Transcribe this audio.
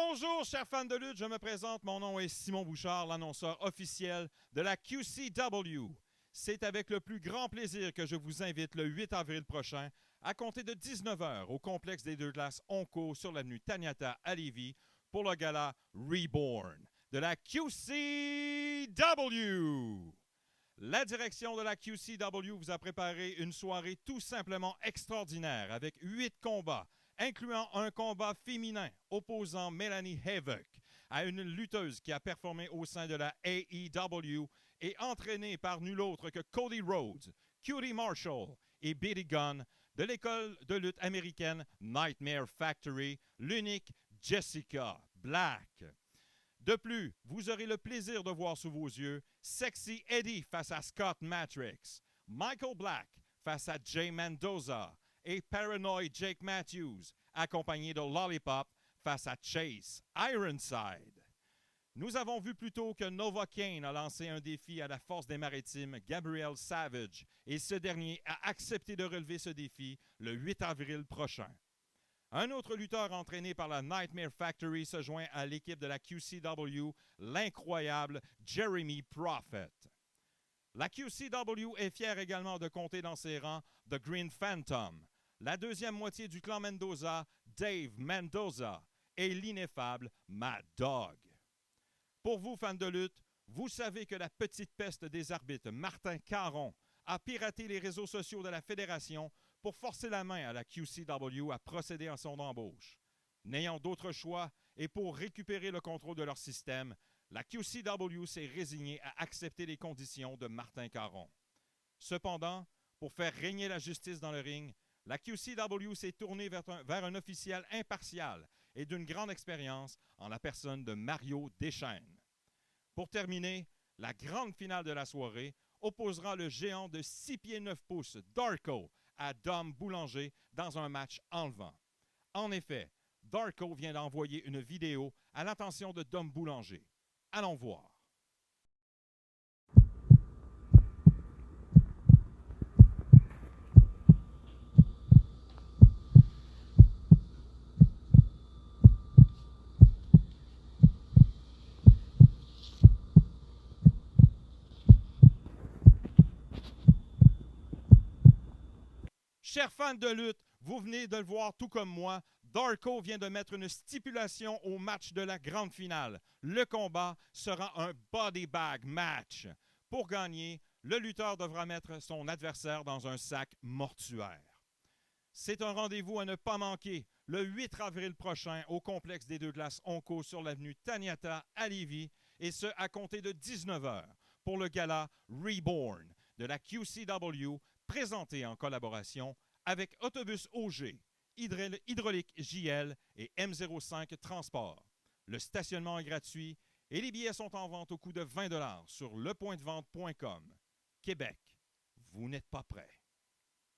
Bonjour, chers fans de lutte, je me présente. Mon nom est Simon Bouchard, l'annonceur officiel de la QCW. C'est avec le plus grand plaisir que je vous invite le 8 avril prochain à compter de 19h au complexe des Deux Glaces Onco sur l'avenue Taniata à Lévis pour le gala Reborn de la QCW. La direction de la QCW vous a préparé une soirée tout simplement extraordinaire avec 8 combats, incluant un combat féminin opposant Melanie Havoc à une lutteuse qui a performé au sein de la AEW et entraînée par nul autre que Cody Rhodes, Cutie Marshall et Billy Gunn de l'école de lutte américaine Nightmare Factory, l'unique Jessica Black. De plus, vous aurez le plaisir de voir sous vos yeux Sexy Eddie face à Scott Matrix, Michael Black face à Jay Mendoza et Paranoid Jake Matthews, accompagné de Lollipop face à Chase Ironside. Nous avons vu plus tôt que Nova Kane a lancé un défi à la Force des Maritimes, Gabriel Savage, et ce dernier a accepté de relever ce défi le 8 avril prochain. Un autre lutteur entraîné par la Nightmare Factory se joint à l'équipe de la QCW, l'incroyable Jeremy Prophet. La QCW est fière également de compter dans ses rangs The Green Phantom, la deuxième moitié du clan Mendoza, Dave Mendoza, et l'ineffable Mad Dog. Pour vous, fans de lutte, vous savez que la petite peste des arbitres, Martin Caron, a piraté les réseaux sociaux de la Fédération pour forcer la main à la QCW à procéder à son embauche. N'ayant d'autre choix et pour récupérer le contrôle de leur système, la QCW s'est résignée à accepter les conditions de Martin Caron. Cependant, pour faire régner la justice dans le ring, la QCW s'est tournée vers un officiel impartial et d'une grande expérience en la personne de Mario Deschênes. Pour terminer, la grande finale de la soirée opposera le géant de 6 pieds 9 pouces Darko à Dom Boulanger dans un match enlevant. En effet, Darko vient d'envoyer une vidéo à l'attention de Dom Boulanger. Allons voir. Chers fans de lutte, vous venez de le voir tout comme moi, Darko vient de mettre une stipulation au match de la grande finale. Le combat sera un body bag match. Pour gagner, le lutteur devra mettre son adversaire dans un sac mortuaire. C'est un rendez-vous à ne pas manquer le 8 avril prochain au complexe des Deux Glaces Onco sur l'avenue Taniata à Lévis, et ce à compter de 19h pour le gala Reborn de la QCW, présenté en collaboration avec Autobus OG, Hydraulique JL et M05 Transport. Le stationnement est gratuit et les billets sont en vente au coût de 20 $ sur lepointdevente.com. Québec, vous n'êtes pas prêts.